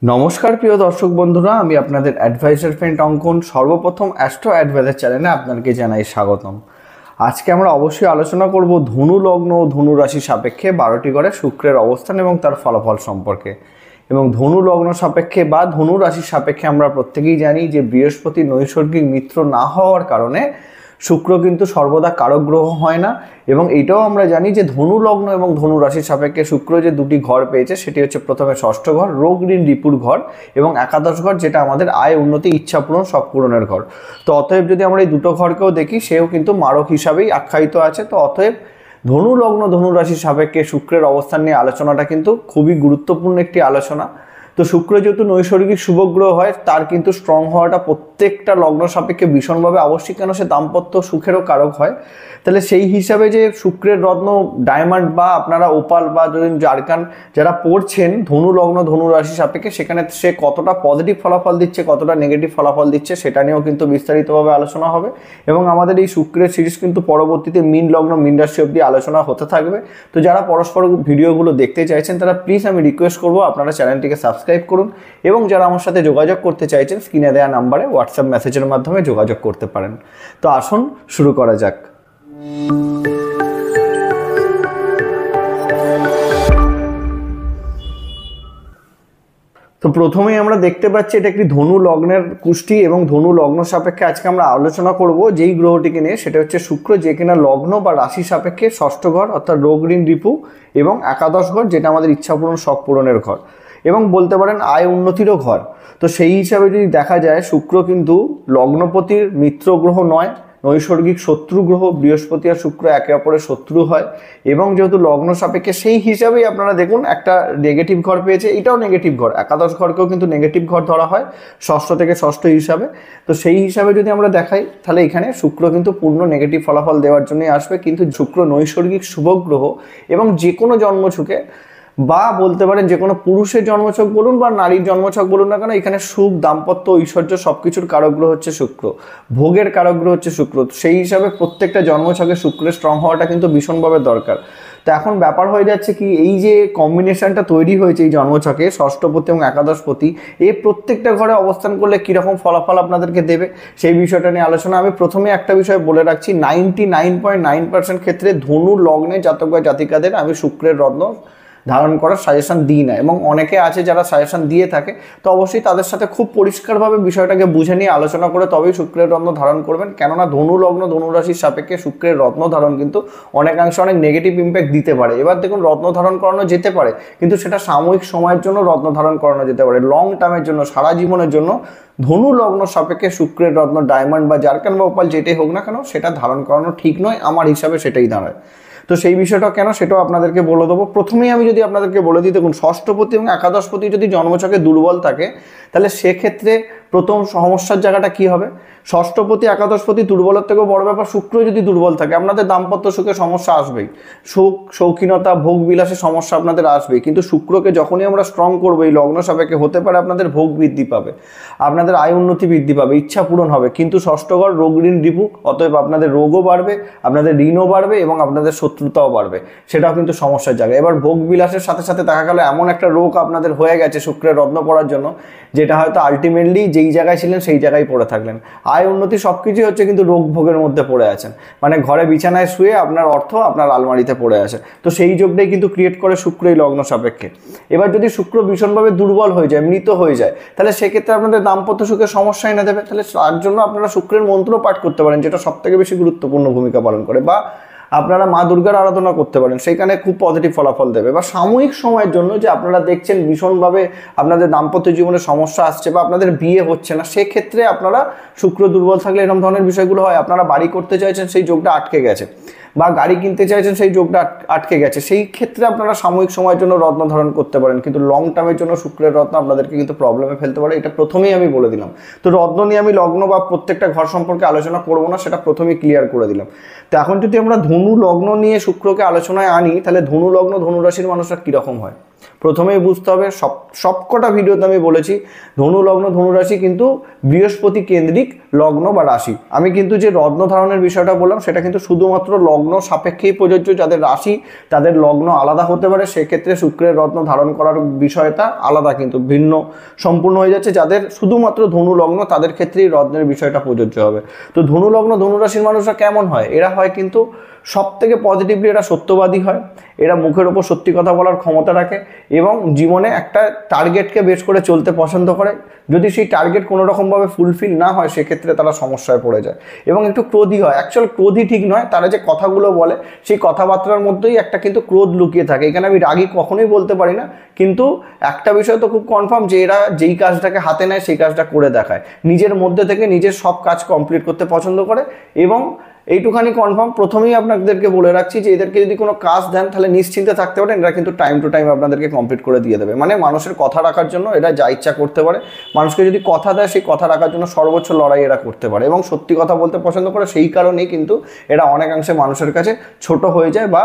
নমস্কার প্রিয় দর্শক বন্ধুরা, আমি আপনাদের অ্যাডভাইজার ফ্রেন্ড অঙ্কন। সর্বপ্রথম অ্যাস্ট্রো অ্যাডভাইজার চ্যানেলে আপনাকে জানাই স্বাগতম। আজকে আমরা অবশ্যই আলোচনা করব ধনু লগ্ন ও ধনু রাশি সাপেক্ষে 12টি ঘরে শুক্রের অবস্থান এবং তার ফলাফল সম্পর্কে। এবং ধনু লগ্ন সাপেক্ষে বা ধনু রাশির সাপেক্ষে আমরা প্রত্যেকেই জানি যে বৃহস্পতি নৈসর্গিক মিত্র না হওয়ার কারণে শুক্র কিন্তু সর্বদা কারক গ্রহ হয় না। এবং এইটাও আমরা জানি যে ধনু লগ্ন এবং ধনু রাশির সাপেক্ষে শুক্র যে দুটি ঘর পেয়েছে সেটি হচ্ছে প্রথমে ষষ্ঠ ঘর, রোগ ঋণ রিপুর ঘর, এবং একাদশ ঘর যেটা আমাদের আয় উন্নতি ইচ্ছা পূরণ সব পূরণের ঘর। তো অতএব যদি আমরা এই দুটো ঘরকেও দেখি, সেও কিন্তু মারক হিসাবেই আখ্যায়িত আছে। তো অতএব ধনু লগ্ন ধনু রাশির সাপেক্ষে শুক্রের অবস্থান নিয়ে আলোচনাটা কিন্তু খুবই গুরুত্বপূর্ণ একটি আলোচনা। তো শুক্র যেহেতু নৈসর্গিক শুভগ্রহ হয়, তার কিন্তু স্ট্রং হওয়াটা প্রত্যেকটা লগ্ন সাপেক্ষে ভীষণভাবে আবশ্যিক, কেন সে দাম্পত্য সুখেরও কারক হয়। তাহলে সেই হিসাবে যে শুক্রের রত্ন ডায়মন্ড বা আপনারা ওপাল বা ধরুন জারকান যারা পড়ছেন ধনু লগ্ন ধনু রাশি সাপেক্ষে, সেখানে সে কতটা পজিটিভ ফলাফল দিচ্ছে কতটা নেগেটিভ ফলাফল দিচ্ছে সেটা নিয়েও কিন্তু বিস্তারিতভাবে আলোচনা হবে। এবং আমাদের এই শুক্রের সিরিজ কিন্তু পরবর্তীতে মীন লগ্ন মীন রাশি অবধি আলোচনা হতে থাকবে। তো যারা পরস্পর ভিডিওগুলো দেখতে চাইছেন তারা প্লিজ আমি রিকোয়েস্ট করবো আপনারা চ্যানেলটিকে সাবস্ক্রাইব করুন, এবং যারা আমার সাথে যোগাযোগ করতে চাইছেন স্ক্রিনে দেওয়া নাম্বারে হোয়াটসঅ্যাপ মেসেজের মাধ্যমে যোগাযোগ করতে পারেন। তো আসুন শুরু করা যাক। তো প্রথমেই আমরা দেখতে পাচ্ছি এটা একটি ধনু লগ্নের কুষ্টি, এবং ধনু লগ্ন সাপেক্ষে আজকে আমরা আলোচনা করব যেই গ্রহটিকে নিয়ে, সেটা হচ্ছে শুক্র, যে কিনা লগ্ন বা রাশি সাপেক্ষে ষষ্ঠ ঘর অর্থাৎ রোগ ঋণ রিপু, এবং একাদশ ঘর যেটা আমাদের ইচ্ছা পূরণ শখ পূরণের ঘর, এবং বলতে পারেন আয় উন্নতিরও ঘর। তো সেই হিসাবে যদি দেখা যায় শুক্র কিন্তু লগ্নপতির মিত্র গ্রহ নয়, নৈসর্গিক শত্রু গ্রহ। বৃহস্পতি আর শুক্র একে অপরের শত্রু হয়, এবং যেহেতু লগ্ন সাপেক্ষে সেই হিসাবেই আপনারা দেখুন একটা নেগেটিভ ঘর পেয়েছে, এটাও নেগেটিভ ঘর। একাদশ ঘরকেও কিন্তু নেগেটিভ ঘর ধরা হয় ষষ্ঠ থেকে ষষ্ঠ হিসাবে। তো সেই হিসাবে যদি আমরা দেখাই তাহলে এখানে শুক্র কিন্তু পূর্ণ নেগেটিভ ফলাফল দেওয়ার জন্যই আসবে। কিন্তু শুক্র নৈসর্গিক শুভ গ্রহ, এবং যে কোনো জন্মছকে বা বলতে পারেন যে কোনো পুরুষের জন্মছক বলুন বা নারীর জন্মছক বলুন না কেন, এখানে সুখ দাম্পত্য ঐশ্বর্য সবকিছুর কারক গ্রহ হচ্ছে শুক্র, ভোগের কারক গ্রহ হচ্ছে শুক্র। সেই হিসাবে প্রত্যেকটা জন্মছকে শুক্রের স্ট্রং হওয়াটা কিন্তু ভীষণভাবে দরকার। তো এখন ব্যাপার হয়ে যাচ্ছে কি, এই যে কম্বিনেশনটা তৈরি হয়েছে এই জন্মছকে ষষ্ঠপতি এবং একাদশপতি, এই প্রত্যেকটা ঘরে অবস্থান করলে কীরকম ফলাফল আপনাদেরকে দেবে সেই বিষয়টা নিয়ে আলোচনা। আমি প্রথমে একটা বিষয় বলে রাখছি, 99.9% ক্ষেত্রে ধনু লগ্নে জাতক বা জাতিকাদের আমি শুক্রের রত্ন ধারণ করার সাজেশন দিই না, এবং অনেকে আছে যারা সাজেশন দিয়ে থাকে। তো অবশ্যই তাদের সাথে খুব পরিষ্কারভাবে বিষয়টাকে বুঝে নিয়ে আলোচনা করে তবেই শুক্রের রত্ন ধারণ করবেন, কেননা ধনু লগ্ন ধনু রাশির সাপেক্ষে শুক্রের রত্ন ধারণ কিন্তু অনেকাংশে অনেক নেগেটিভ ইম্প্যাক্ট দিতে পারে। এবার দেখুন, রত্ন ধারণ করানো যেতে পারে, কিন্তু সেটা সাময়িক সময়ের জন্য রত্ন ধারণ করানো যেতে পারে। লং টার্মের জন্য, সারা জীবনের জন্য ধনু লগ্ন সাপেক্ষে শুক্রের রত্ন ডায়মন্ড বা জারকান বা ওপাল যেটাই হোক না কেন সেটা ধারণ করানো ঠিক নয়, আমার হিসাবে সেটাই দাঁড়ায়। তো সেই বিষয়টা কেন সেটাও আপনাদেরকে বলে দেবো। প্রথমেই আমি যদি আপনাদেরকে বলে দিই, দেখুন ষষ্ঠপতি এবং একাদশপতি যদি জন্মছকে দুর্বল থাকে তাহলে সেক্ষেত্রে প্রথম সমস্যার জায়গাটা কি হবে, ষষ্ঠপতি একাদশপতি দুর্বলের থেকেও বড় ব্যাপার শুক্র যদি দুর্বল থাকে, আপনাদের দাম্পত্য সুখে সমস্যা আসবেই, সুখ শৌখিনতা ভোগ বিলাসের সমস্যা আপনাদের আসবেই। কিন্তু শুক্রকে যখনই আমরা স্ট্রং করবো এই লগ্ন সাপেক্ষে, হতে পারে আপনাদের ভোগ বৃদ্ধি পাবে, আপনাদের আয় উন্নতি বৃদ্ধি পাবে, ইচ্ছা পূরণ হবে। কিন্তু ষষ্ঠ ঘর রোগ ঋণ রিপু, অতএব আপনাদের রোগও বাড়বে, আপনাদের ঋণও বাড়বে, এবং আপনাদের শত্রুতাও বাড়বে, সেটাও কিন্তু সমস্যার জায়গা। এবার ভোগ বিলাসের সাথে সাথে দেখা গেল এমন একটা রোগ আপনাদের হয়ে গেছে শুক্রের রত্ন পড়ার জন্য, যেটা হয়তো আলটিমেটলি যেই জায়গায় ছিলেন সেই জায়গায় পড়ে থাকলেন, আয় উন্নতি সব কিছুই হচ্ছে কিন্তু রোগ ভোগের মধ্যে পড়ে আছেন, মানে ঘরে বিছানায় শুয়ে আপনার অর্থ আপনার আলমারিতে পড়ে আছে। তো সেই যোগটাই কিন্তু ক্রিয়েট করে শুক্র এই লগ্ন সাপেক্ষে। এবার যদি শুক্র ভীষণভাবে দুর্বল হয়ে যায়, মৃত হয়ে যায়, তাহলে সেক্ষেত্রে আপনাদের দাম্পত্য সুখের সমস্যা এনে দেবে। তাহলে তার জন্য আপনারা শুক্রের মন্ত্র পাঠ করতে পারেন, যেটা সব থেকে বেশি গুরুত্বপূর্ণ ভূমিকা পালন করে, বা আপনারা মা দুর্গার আরাধনা করতে পারেন, সেইখানে খুব পজিটিভ ফলাফল দেবে। বা সাময়িক সময়ের জন্য যে আপনারা দেখছেন ভীষণভাবে আপনাদের দাম্পত্য জীবনে সমস্যা আসছে বা আপনাদের বিয়ে হচ্ছে না, সেক্ষেত্রে আপনারা শুক্র দুর্বল থাকলে এরকম ধরনের বিষয়গুলো হয়। আপনারা বাড়ি করতে চাইছেন, সেই যোগটা আটকে গেছে, বা গাড়ি কিনতে চাইছেন, সেই যোগটা আটকে গেছে, সেই ক্ষেত্রে আপনারা সাময়িক সময়ের জন্য রত্ন ধারণ করতে পারেন, কিন্তু লং টার্মের জন্য শুক্রের রত্ন আপনাদেরকে কিন্তু প্রবলেমে ফেলতে পারে। এটা প্রথমেই আমি বলে দিলাম। তো রত্ন নিয়ে আমি লগ্ন বা প্রত্যেকটা ঘর সম্পর্কে আলোচনা করবো না, সেটা প্রথমেই ক্লিয়ার করে দিলাম। তো এখন যদি আমরা ধনু লগ্ন নিয়ে শুক্রকে আলোচনায় আনি, তাহলে ধনু লগ্ন ধনু রাশির মানুষরা কীরকম হয়। প্রথমেই বুঝতে হবে, সবকটা ভিডিওতে আমি বলেছি ধনু লগ্ন ধনু রাশি কিন্তু বৃহস্পতি কেন্দ্রিক লগ্ন বা রাশি। আমি কিন্তু যে রত্ন ধারণের বিষয়টা বললাম সেটা কিন্তু শুধুমাত্র লগ্ন সাপেক্ষেই প্রযোজ্য। যাদের রাশি তাদের লগ্ন আলাদা হতে পারে, সেক্ষেত্রে শুক্রের রত্ন ধারণ করার বিষয়টা আলাদা, কিন্তু ভিন্ন সম্পূর্ণ হয়ে যাচ্ছে। যাদের শুধুমাত্র ধনু লগ্ন তাদের ক্ষেত্রেই রত্নের বিষয়টা প্রযোজ্য হবে। তো ধনু লগ্ন ধনু রাশির মানুষরা কেমন হয়? এরা হয় কিন্তু সব থেকে পজিটিভলি এরা সত্যবাদী হয়, এরা মুখের ওপর সত্যি কথা বলার ক্ষমতা রাখে এবং জীবনে একটা টার্গেটকে বেশ করে চলতে পছন্দ করে। যদি সেই টার্গেট কোনো রকমভাবে ফুলফিল না হয় সেক্ষেত্রে তারা সমস্যায় পড়ে যায় এবং একটু ক্রোধী হয়। অ্যাকচুয়াল ক্রোধী ঠিক নয়, তারা যে কথাগুলো বলে সেই কথাবার্তার মধ্যেই একটা কিন্তু ক্রোধ লুকিয়ে থাকে। এখানে আমি রাগী কখনোই বলতে পারি না, কিন্তু একটা বিষয় তো খুব কনফার্ম যে এরা যেই কাজটাকে হাতে নেয় সেই কাজটা করে দেখায়, নিজের মধ্যে থেকে নিজের সব কাজ কমপ্লিট করতে পছন্দ করে। এবং এইটুখানি কনফার্ম প্রথমেই আপনাদেরকে বলে রাখছি যে এদেরকে যদি কোনো কাজ দেন তাহলে নিশ্চিন্তে থাকতে পারেন, এরা কিন্তু টাইম টু টাইম আপনাদেরকে কমপ্লিট করে দিয়ে দেবে। মানে মানুষের কথা রাখার জন্য এরা যা ইচ্ছা করতে পারে, মানুষকে যদি কথা দেয় সেই কথা রাখার জন্য সর্বোচ্চ লড়াই এরা করতে পারে এবং সত্যি কথা বলতে পছন্দ করে। সেই কারণেই কিন্তু এরা অনেকাংশে মানুষের কাছে ছোট হয়ে যায় বা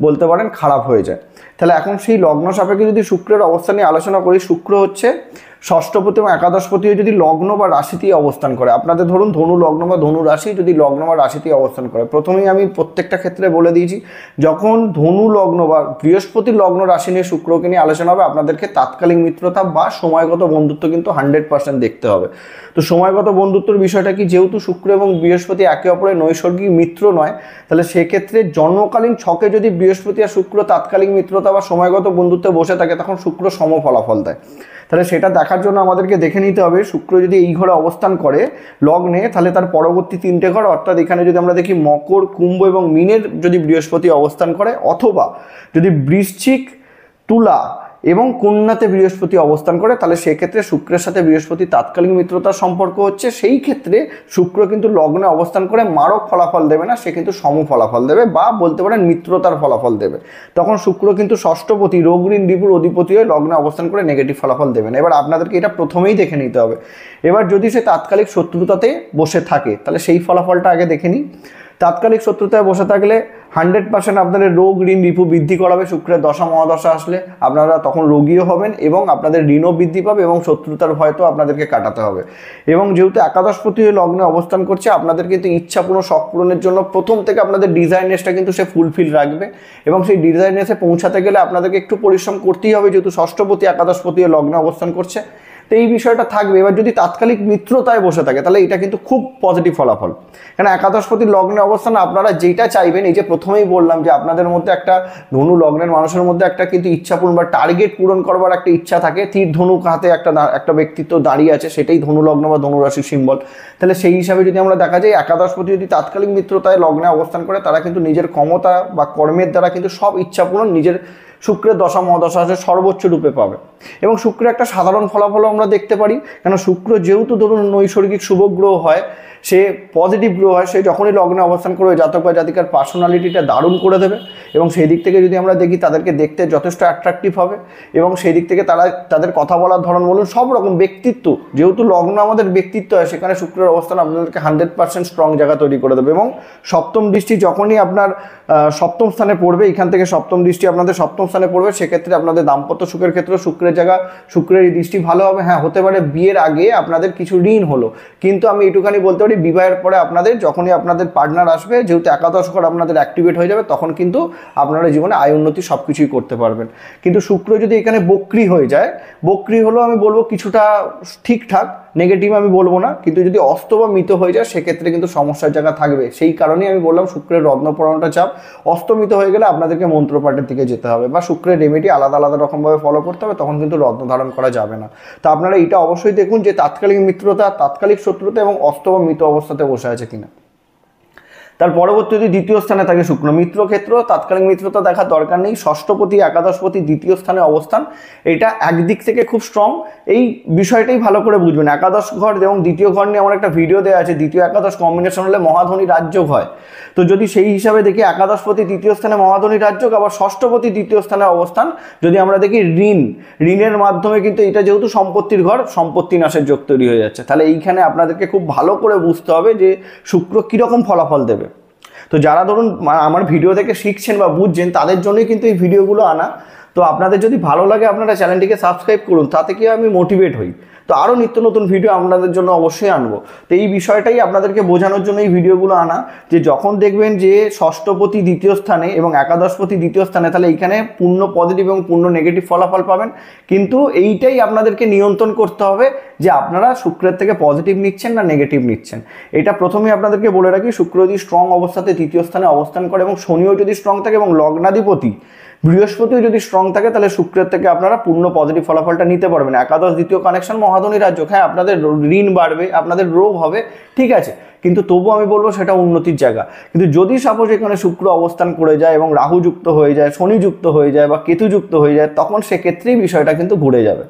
বলতে পারেন খারাপ হয়ে যায়। তাহলে এখন সেই লগ্ন সাপেক্ষে যদি শুক্রের অবস্থান নিয়ে আলোচনা করি, শুক্র হচ্ছে ষষ্ঠপতি এবং একাদশপতিও যদি লগ্ন বা রাশিতেই অবস্থান করে, আপনাদের ধরুন ধনু লগ্ন বা ধনু রাশি যদি লগ্ন বা রাশিতেই অবস্থান করে, প্রথমেই আমি প্রত্যেকটা ক্ষেত্রে বলে দিয়েছি যখন ধনু লগ্ন বা বৃহস্পতি লগ্ন রাশি নিয়ে শুক্রকে নিয়ে আলোচনা হবে আপনাদেরকে তাৎকালিক মিত্রতা বা সময়গত বন্ধুত্ব কিন্তু 100% দেখতে হবে। তো সময়গত বন্ধুত্বের বিষয়টা কি, যেহেতু শুক্র এবং বৃহস্পতি একে অপরের নৈসর্গিক মিত্র নয়, তাহলে সেক্ষেত্রে জন্মকালীন ছকে যদি বৃহস্পতি আর শুক্র তাৎকালিক মিত্রতা বা সময়গত বন্ধুত্বে বসে থাকে তখন শুক্র সম ফলাফল দেয়। তাহলে সেটা দেখার জন্য আমাদেরকে দেখে নিতে হবে শুক্র যদি এই ঘরে অবস্থান করে লগ্নে, তাহলে তার পরবর্তী 3টে ঘর, অর্থাৎ এখানে যদি আমরা দেখি মকর, কুম্ভ এবং মীনের যদি বৃহস্পতি অবস্থান করে, অথবা যদি বৃশ্চিক, তুলা এবং কন্যাতে বৃহস্পতি অবস্থান করে, তাহলে সেক্ষেত্রে শুক্রের সাথে বৃহস্পতি তাৎকালিক মিত্রতার সম্পর্ক হচ্ছে। সেই ক্ষেত্রে শুক্র কিন্তু লগ্নে অবস্থান করে মারক ফলাফল দেবে না, সে কিন্তু সম ফলাফল দেবে বা বলতে পারেন মিত্রতার ফলাফল দেবে। তখন শুক্র কিন্তু ষষ্ঠপতি রোগ ঋণ রিপুর অধিপতি হয়ে লগ্নে অবস্থান করে নেগেটিভ ফলাফল দেবে না। এবার আপনাদেরকে এটা প্রথমেই দেখে নিতে হবে। এবার যদি সে তাৎকালিক শত্রুতাতে বসে থাকে তাহলে সেই ফলাফলটা আগে দেখে নিই। তাৎকালিক শত্রুতায় বসে থাকলে 100% আপনাদের রোগ ঋণ রিপু বৃদ্ধি করাবে। শুক্রের দশা মহাদশা আসলে আপনারা তখন রোগীও হবেন এবং আপনাদের ঋণও বৃদ্ধি পাবে এবং শত্রুতার ভয়তো আপনাদেরকে কাটাতে হবে। এবং যেহেতু একাদশপতি লগ্নে অবস্থান করছে, আপনাদের কিন্তু ইচ্ছা পূর্ণ শখ পূরণের জন্য প্রথম থেকে আপনাদের ডিজাইনেসটা কিন্তু সে ফুলফিল রাখবে এবং সেই ডিজাইনেসে পৌঁছাতে গেলে আপনাদেরকে একটু পরিশ্রম করতেই হবে, যেহেতু ষষ্ঠপতি একাদশপতি লগ্নে অবস্থান করছে। তো এই বিষয়টা থাকবে। এবার যদি তাৎকালিক মিত্রতায় বসে থাকে তাহলে এটা কিন্তু খুব পজিটিভ ফলাফল, কারণ একাদশপতি লগ্নে অবস্থান আপনারা যেটা চাইবেন, এই যে প্রথমেই বললাম যে আপনাদের মধ্যে একটা ধনু লগ্নের মানুষের মধ্যে একটা কিন্তু ইচ্ছা পূরণ বা টার্গেট পূরণ করবার একটা ইচ্ছা থাকে, তীর ধনুক হাতে একটা ব্যক্তিত্ব দাঁড়িয়ে আছে, সেটাই ধনু লগ্ন বা ধনু রাশির সিম্বল। তাহলে সেই হিসাবে যদি আমরা দেখা যায় একাদশপতি যদি তাৎকালিক মিত্রতায় লগ্নে অবস্থান করে, তারা কিন্তু নিজের ক্ষমতা বা কর্মের দ্বারা কিন্তু সব ইচ্ছা পূরণ নিজের শুক্রের দশা মহাদশা আছে সর্বোচ্চ রূপে পাবে। এবং শুক্রের একটা সাধারণ ফলাফলও আমরা দেখতে পারি, কেন শুক্র যেহেতু ধরুন নৈসর্গিক শুভ গ্রহ হয়, সে পজিটিভ গ্রহ হয়, সে যখনই লগ্নে অবস্থান করবে জাতক বা জাতিকার পার্সোনালিটিটা দারুণ করে দেবে এবং সেই দিক থেকে যদি আমরা দেখি তাদেরকে দেখতে যথেষ্ট অ্যাট্রাকটিভ হবে এবং সেই দিক থেকে তাদের কথা বলার ধরন বলুন সব রকম ব্যক্তিত্ব, যেহেতু লগ্ন আমাদের ব্যক্তিত্ব হয়, সেখানে শুক্রের অবস্থান আপনাদেরকে 100% স্ট্রং জায়গা তৈরি করে দেবে। এবং সপ্তম দৃষ্টি যখনই আপনার সপ্তম স্থানে পড়বে, এখান থেকে সপ্তম দৃষ্টি আপনাদের সপ্তম স্থানে পড়বে, সেক্ষেত্রে আপনাদের দাম্পত্য সুখের ক্ষেত্রে শুক্রের জায়গা, শুক্রের এই দৃষ্টি ভালো হবে। হ্যাঁ, হতে পারে বিয়ের আগে আপনাদের কিছু ঋণ হলো, কিন্তু আমি এটুখানি বলতে পারি বিবাহের পরে আপনাদের যখনই আপনাদের পার্টনার আসবে, যেহেতু একাদশ ঘর আপনাদের অ্যাক্টিভেট হয়ে যাবে, তখন কিন্তু আপনারা জীবনে আয় উন্নতি সব কিছুই করতে পারবেন। কিন্তু শুক্র যদি এখানে বক্রি হয়ে যায়, বক্রি হলো আমি বলবো কিছুটা ঠিকঠাক, নেগেটিভ আমি বলবো না, কিন্তু যদি অস্ত বা মৃত হয়ে যায় সেক্ষেত্রে কিন্তু সমস্যার জায়গা থাকবে। সেই কারণেই আমি বললাম শুক্রের রত্ন পড়ানোটা চাপ। অস্তমিত হয়ে গেলে আপনাদেরকে মন্ত্রপাঠের দিকে যেতে হবে বা শুক্রের রেমেডি আলাদা আলাদা রকমভাবে ফলো করতে হবে, তখন কিন্তু রত্ন ধারণ করা যাবে না। তো আপনারা এটা অবশ্যই দেখুন যে তাৎকালিক মিত্রতা, তাৎকালিক শত্রুতা এবং অস্ত বা মৃত অবস্থাতে বসে আছে কিনা। তার পরবর্তী যদি দ্বিতীয় স্থানে থাকে শুক্র, মিত্র ক্ষেত্র তাৎকালিক মিত্রতা দেখার দরকার নেই। ষষ্ঠপতি একাদশপতি দ্বিতীয় স্থানে অবস্থান, এটা একদিক থেকে খুব স্ট্রং। এই বিষয়টাই ভালো করে বুঝবেন। একাদশ ঘর এবং দ্বিতীয় ঘর নিয়ে আমার একটা ভিডিও দেওয়া আছে, দ্বিতীয় একাদশ কম্বিনেশন হলে মহাধনী রাজযোগ হয়। তো যদি সেই হিসাবে দেখি একাদশপতি দ্বিতীয় স্থানে মহাধনী রাজযোগ, আবার ষষ্ঠপতি দ্বিতীয় স্থানে অবস্থান যদি আমরা দেখি ঋণের মাধ্যমে কিন্তু এটা যেহেতু সম্পত্তির ঘর, সম্পত্তি নাশের যোগ তৈরি হয়ে যাচ্ছে। তাহলে এইখানে আপনাদেরকে খুব ভালো করে বুঝতে হবে যে শুক্র কীরকম ফলাফল দেবে। তো যারা ধরুন আমার ভিডিও থেকে শিখছেন বা বুঝছেন তাদের জন্যই কিন্তু এই ভিডিওগুলো আনা। তো আপনাদের যদি ভালো লাগে আপনারা চ্যানেলটিকে সাবস্ক্রাইব করুন, তাতে কি আমি মোটিভেট হই, তো আরও নিত্য নতুন ভিডিও আপনাদের জন্য অবশ্যই আনবো। তো এই বিষয়টাই আপনাদেরকে বোঝানোর জন্য এই ভিডিওগুলো আনা, যে যখন দেখবেন যে ষষ্ঠপতি দ্বিতীয় স্থানে এবং একাদশপতি দ্বিতীয় স্থানে, তাহলে এইখানে পূর্ণ পজিটিভ এবং পূর্ণ নেগেটিভ ফলাফল পাবেন। কিন্তু এইটাই আপনাদেরকে নিয়ন্ত্রণ করতে হবে যে আপনারা শুক্রের থেকে পজিটিভ নিচ্ছেন না নেগেটিভ নিচ্ছেন। এটা প্রথমেই আপনাদেরকে বলে রাখি, শুক্র যদি স্ট্রং অবস্থাতে তৃতীয় স্থানে অবস্থান করে এবং শনিও যদি স্ট্রং থাকে এবং লগ্নাধিপতি বৃহস্পতিও যদি স্ট্রং থাকে, তাহলে শুক্রের থেকে আপনারা পূর্ণ পজিটিভ ফলাফলটা নিতে পারবেন। একাদশ দ্বিতীয় কানেকশন মহাধনী রাজ্য, হ্যাঁ আপনাদের ঋণ বাড়বে, আপনাদের রোগ হবে, ঠিক আছে, কিন্তু তবুও আমি বলবো সেটা উন্নতির জায়গা। কিন্তু যদি সাপোজ এখানে শুক্র অবস্থান করে যায় এবং রাহু যুক্ত হয়ে যায়, শনি যুক্ত হয়ে যায় বা কেতু যুক্ত হয়ে যায়, তখন সেক্ষেত্রেই বিষয়টা কিন্তু ঘুরে যাবে।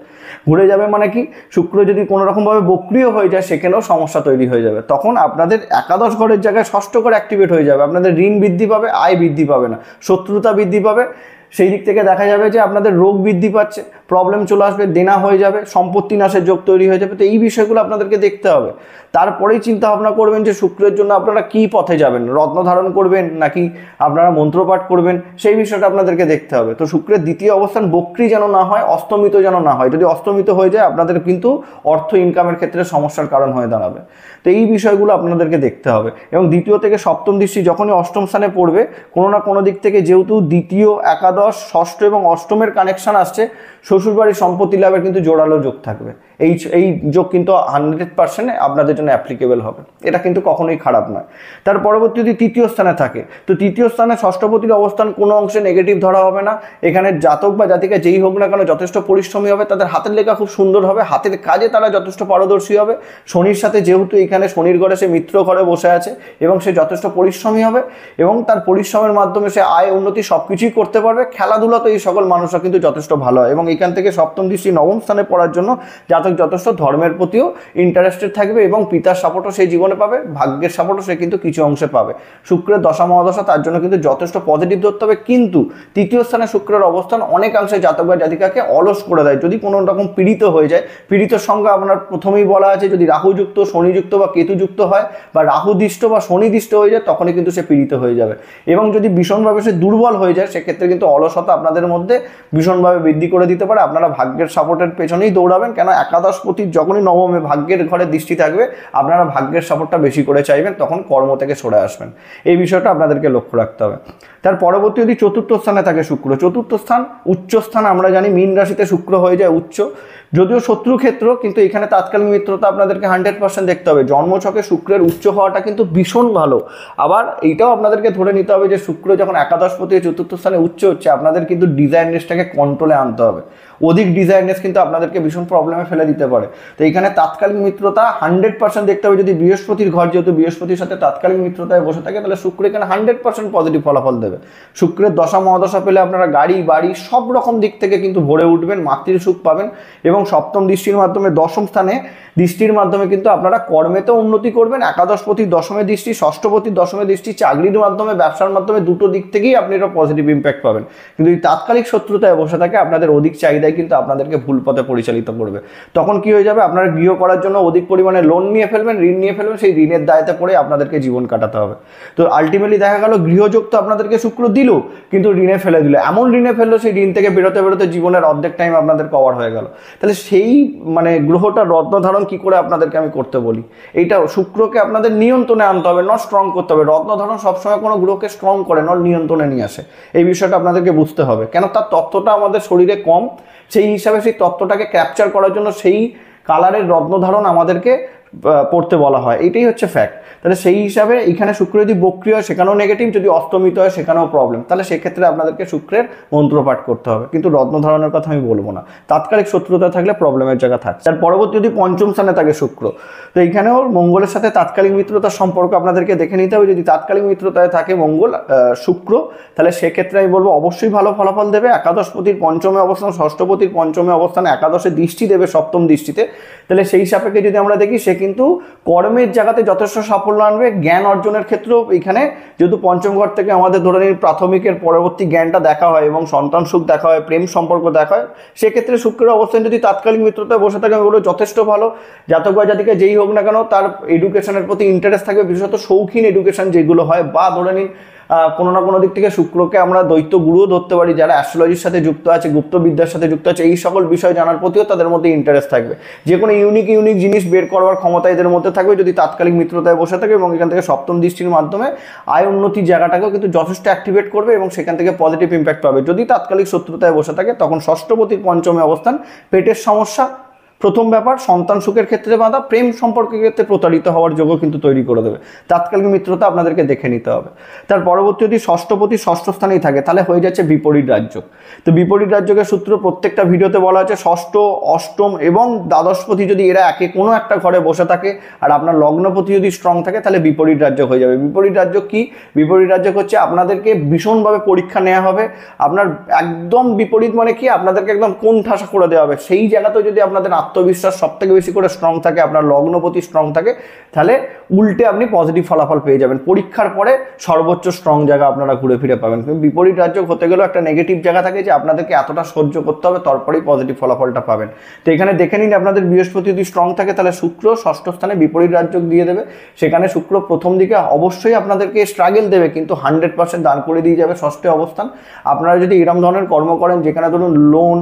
ঘুরে যাবে মানে কি, শুক্র যদি কোনো রকমভাবে বক্রিয় হয়ে যায় সেখানেও সমস্যা তৈরি হয়ে যাবে। তখন আপনাদের একাদশ ঘরের জায়গায় ষষ্ঠ ঘর অ্যাক্টিভেট হয়ে যাবে, আপনাদের ঋণ বৃদ্ধি পাবে, আয় বৃদ্ধি পাবে না, শত্রুতা বৃদ্ধি পাবে। সেই দিক থেকে দেখা যাবে যে আপনাদের রোগ বৃদ্ধি পাচ্ছে, প্রবলেম চলে আসবে, দেনা হয়ে যাবে, সম্পত্তি নাশের যোগ তৈরি হয়ে যাবে। তো এই বিষয়গুলো আপনাদেরকে দেখতে হবে। তারপরেই চিন্তা ভাবনা করবেন যে শুক্রের জন্য আপনারা কি পথে যাবেন, রত্ন ধারণ করবেন নাকি আপনারা মন্ত্রপাঠ করবেন, সেই বিষয়টা আপনাদেরকে দেখতে হবে। তো শুক্রের দ্বিতীয় অবস্থান বক্রি যেন না হয়, অস্তমিত যেন না হয়। যদি অস্তমিত হয়ে যায় আপনাদের কিন্তু অর্থ ইনকামের ক্ষেত্রে সমস্যার কারণ হয়ে দাঁড়াবে। তো এই বিষয়গুলো আপনাদেরকে দেখতে হবে। এবং দ্বিতীয় থেকে সপ্তম দৃষ্টি যখনই অষ্টম স্থানে পড়বে, কোনো না কোনো দিক থেকে যেহেতু দ্বিতীয়, একাদশ, ষষ্ঠ এবং অষ্টমের কানেকশন আসছে, শ্বশুরবাড়ির সম্পত্তি লাভের কিন্তু জোরালো যোগ থাকবে। এই যোগ কিন্তু 100% আপনাদের জন্য অ্যাপ্লিকেবল হবে, এটা কিন্তু কখনোই খারাপ নয়। তার পরবর্তী যদি তৃতীয় স্থানে থাকে, তো তৃতীয় স্থানে ষষ্ঠপতির অবস্থান কোনো অংশে নেগেটিভ ধরা হবে না। এখানে জাতক বা জাতিকা যেই হোক না কেন যথেষ্ট পরিশ্রমী হবে, তাদের হাতের লেখা খুব সুন্দর হবে, হাতের কাজে তারা যথেষ্ট পারদর্শী হবে। শনির সাথে যেহেতু এখানে শনির ঘরে সে মিত্র ঘরে বসে আছে এবং সে যথেষ্ট পরিশ্রমী হবে এবং তার পরিশ্রমের মাধ্যমে সে আয় উন্নতি সব কিছুই করতে পারবে। খেলাধুলা তো এই সকল মানুষরা কিন্তু যথেষ্ট ভালো হয় এবং এখান থেকে সপ্তম দৃষ্টি নবম স্থানে পড়ার জন্য জাতক যথেষ্ট ধর্মের প্রতিও ইন্টারেস্টেড থাকবে এবং পিতার সাপোর্টও সেই জীবনে পাবে, ভাগ্যের সাপোর্টও সে কিন্তু কিছু অংশে পাবে। শুক্রের দশা মহাদশা তার জন্য কিন্তু যথেষ্ট পজিটিভ ধরতে হবে। কিন্তু তৃতীয় স্থানে শুক্রের অবস্থান অনেকাংশে জাতক বা জাতিকাকে অলস করে দেয়। যদি কোনো রকম পীড়িত হয়ে যায়, পীড়িতর সঙ্গে আপনার প্রথমেই বলা আছে যদি রাহুযুক্ত, শনিযুক্ত বা কেতুযুক্ত হয় বা রাহুদৃষ্ট বা শনিদৃষ্ট হয়ে যায়, তখনই কিন্তু সে পীড়িত হয়ে যাবে। এবং যদি ভীষণভাবে সে দুর্বল হয়ে যায়, সেক্ষেত্রে কিন্তু অলসতা আপনাদের মধ্যে ভীষণভাবে বৃদ্ধি করে দিতে পারে। আপনারা ভাগ্যের সাপোর্টের পেছনেই দৌড়াবেন, কেন একাদশপতি যখনই নবমে ভাগ্যের ঘরে দৃষ্টি থাকবে, আপনারা ভাগ্যের সাপোর্টটা বেশি করে চাইবেন, তখন কর্ম থেকে সরে আসবেন। এই বিষয়টা আপনাদেরকে লক্ষ্য রাখতে হবে। তার পরবর্তী যদি চতুর্থ স্থানে থাকে শুক্র, চতুর্থ স্থান উচ্চ স্থান, আমরা জানি মীন রাশিতে শুক্র হয়ে যায় উচ্চ, যদিও শত্রু ক্ষেত্র, কিন্তু এখানে তাৎকালিক মিত্রতা আপনাদেরকে 100% দেখতে হবে। জন্মছকে শুক্রের উচ্চ হওয়াটা কিন্তু ভীষণ ভালো। আবার এইটাও আপনাদেরকে ধরে নিতে হবে যে শুক্র যখন একাদশপতি চতুর্থ স্থানে উচ্চ হচ্ছে, আপনাদের কিন্তু ডিজায়ারনেসটাকে কন্ট্রোলে আনতে হবে। অধিক ডিজায়ারনেস কিন্তু আপনাদেরকে ভীষণ প্রবলেমে ফেলে দিতে পারে। তো এইখানে তাৎকালিক মিত্রতা 100% দেখতে হবে। যদি বৃহস্পতির ঘর, যেহেতু বৃহস্পতির সাথে তাৎকালিক মিত্রতায় বসে থাকে, তাহলে শুক্র এখানে 100% পজিটিভ ফলাফল দেবে। শুক্রের দশা মহাদশা পেলে আপনারা গাড়ি বাড়ি সব রকম দিক থেকে কিন্তু ভরে উঠবেন, মাতৃ সুখ পাবেন। এবং সপ্তম দৃষ্টির মাধ্যমে দশম স্থানে দৃষ্টির মাধ্যমে কিন্তু আপনারা কর্মেতেও উন্নতি করবেন। একাদশপতির দশমে দৃষ্টি, ষষ্ঠপতির দশমে দৃষ্টি, চাকরির মাধ্যমে, ব্যবসার মাধ্যমে, দুটো দিক থেকেই আপনি একটা পজিটিভ ইম্প্যাক্ট পাবেন। কিন্তু এই তাৎকালিক শত্রুতায় বসে থাকে আপনাদের অধিক চাহিদায় কিন্তু আপনাদেরকে ভুল পথে পরিচালিত করবে। তখন কি হয়ে যাবে, আপনারা গৃহ করার জন্য অধিক পরিমাণে লোন নিয়ে ফেলবেন, ঋণ নিয়ে ফেলবেন, সেই ঋণের দায়তে পড়ে আপনাদেরকে জীবন কাটাতে হবে। তো আলটিমেটলি দেখা গেল গৃহযোগ তো আপনাদেরকে শুক্র দিল, কিন্তু ঋণে ফেলে দিল। এমন ঋণে ফেললো, সেই ঋণ থেকে বেরোতে বেরোতে জীবনের অর্ধেক টাইম আপনাদের কভার হয়ে গেল। তাহলে সেই গ্রহটা রত্ন ধারণ কি করে আপনাদেরকে আমি করতে বলি, এইটা শুক্রকে আপনাদের নিয়ন্ত্রণে আনতে হবে, নট স্ট্রং করতে হবে। রত্ন ধারণ সবসময় কোনো গ্রহকে স্ট্রং করে, নট নিয়ন্ত্রণে নিয়ে আসে। এই বিষয়টা আপনাদেরকে বুঝতে হবে, কেন তার তত্ত্বটা আমাদের শরীরে কম। সেই হিসাবে সেই তত্ত্বটাকে ক্যাপচার করার জন্য সেই কালারের রত্ন ধারণ আমাদেরকে পড়তে বলা হয়, এটাই হচ্ছে ফ্যাক্ট। তাহলে সেই হিসাবে এখানে শুক্র যদি বক্রি হয় সেখানেও নেগেটিভ, যদি অস্তমিত হয় সেখানেও প্রবলেম। তাহলে সেক্ষেত্রে আপনাদেরকে শুক্রের মন্ত্রপাঠ করতে হবে, কিন্তু রত্ন ধারণের কথা আমি বলবো না। তাৎকালিক শত্রুতা থাকলে প্রবলেমের জায়গা থাকে। তার পরবর্তী যদি পঞ্চম স্থানে থাকে শুক্র, তো এইখানেও মঙ্গলের সাথে তাৎকালিক মিত্রতার সম্পর্ক আপনাদেরকে দেখে নিতে হবে। যদি তাৎকালিক মিত্রতায় থাকে মঙ্গল শুক্র, তাহলে সেক্ষেত্রে আমি বলবো অবশ্যই ভালো ফলাফল দেবে। একাদশপতির পঞ্চমে অবস্থান, ষষ্ঠপতির পঞ্চমে অবস্থান, একাদশে দৃষ্টি দেবে সপ্তম দৃষ্টিতে। তাহলে সেই সাপেক্ষে যদি আমরা দেখি, সে কিন্তু কর্মের জায়গাতে যথেষ্ট সাফল্য আনবে। জ্ঞান অর্জনের ক্ষেত্রেও এখানে যেহেতু পঞ্চম ঘর থেকে আমাদের ধরে নিন প্রাথমিকের পরবর্তী জ্ঞানটা দেখা হয় এবং সন্তান সুখ দেখা হয়, প্রেম সম্পর্ক দেখা হয়, সেক্ষেত্রে শুক্রের অবস্থান যদি তাৎকালিক মিত্রতায় বসে থাকে, ওগুলো যথেষ্ট ভালো। জাতক বা জাতিকা যেই হোক না কেন, তার এডুকেশনের প্রতি ইন্টারেস্ট থাকবে, বিশেষত শৌখিন এডুকেশন যেগুলো হয়, বা ধরে নিন কোনো না কোনো দিক থেকে শুক্রকে আমরা দৈত্য গুরুও ধরতে পারি, যারা অ্যাস্ট্রোলজির সাথে যুক্ত আছে, গুপ্তবিদ্যার সাথে যুক্ত আছে, এই সকল বিষয় জানার প্রতিও তাদের মধ্যে ইন্টারেস্ট থাকবে। যে কোনো ইউনিক জিনিস বের করবার ক্ষমতা এদের মধ্যে থাকবে যদি তাৎকালিক মিত্রতায় বসে থাকে, এবং এখান থেকে সপ্তম দৃষ্টির মাধ্যমে আয় উন্নতির জায়গাটাকেও কিন্তু যথেষ্ট অ্যাক্টিভেট করবে এবং সেখান থেকে পজিটিভ ইম্প্যাক্ট পাবে। যদি তাৎকালিক শত্রুতায় বসে থাকে তখন ষষ্ঠপতির পঞ্চমে অবস্থান, পেটের সমস্যা, প্রথম ব্যাপার সন্তান সুখের ক্ষেত্রে বাধা, প্রেম সম্পর্কের ক্ষেত্রে প্রতারিত হওয়ার যোগ্য কিন্তু তৈরি করে দেবে। তাৎকালিক মিত্রতা আপনাদেরকে দেখে নিতে হবে। তার পরবর্তী যদি ষষ্ঠপতি ষষ্ঠ স্থানেই থাকে তাহলে হয়ে যাচ্ছে বিপরীত রাজ্য। তো বিপরীত রাজ্যের সূত্র প্রত্যেকটা ভিডিওতে বলা আছে, ষষ্ঠ, অষ্টম এবং দ্বাদশপতি যদি এরা একে কোনো একটা ঘরে বসে থাকে আর আপনার লগ্নপতি যদি স্ট্রং থাকে তাহলে বিপরীত রাজ্য হয়ে যাবে। বিপরীত রাজ্য কি? বিপরীত রাজ্য হচ্ছে আপনাদেরকে ভীষণভাবে পরীক্ষা নেওয়া হবে, আপনার একদম বিপরীত মানে কি, আপনাদেরকে একদম কোণ ঠাসা করে দেওয়া হবে। সেই জায়গাতেও যদি আপনাদের আত্মবিশ্বাস সব থেকে বেশি করে স্ট্রং থাকে, আপনার লগ্নপতি স্ট্রং থাকে, তাহলে উল্টে আপনি পজিটিভ ফলাফল পেয়ে যাবেন। পরীক্ষার পরে সর্বোচ্চ স্ট্রং জায়গা আপনারা ঘুরে ফিরে পাবেন। কিন্তু বিপরীত রাজ্য হতে গেলেও একটা নেগেটিভ জায়গা থাকে যে আপনাদেরকে এতটা সহ্য করতে হবে, তারপরেই পজিটিভ ফলাফলটা পাবেন। তো এখানে দেখে নিন আপনাদের বৃহস্পতি যদি স্ট্রং থাকে তাহলে শুক্র ষষ্ঠ স্থানে বিপরীত রাজ্য দিয়ে দেবে। সেখানে শুক্র প্রথম দিকে অবশ্যই আপনাদেরকে স্ট্রাগল দেবে, কিন্তু 100% দান করে দিয়ে যাবে ষষ্ঠে অবস্থান। আপনারা যদি এরকম ধরনের কর্ম করেন যেখানে ধরুন লোন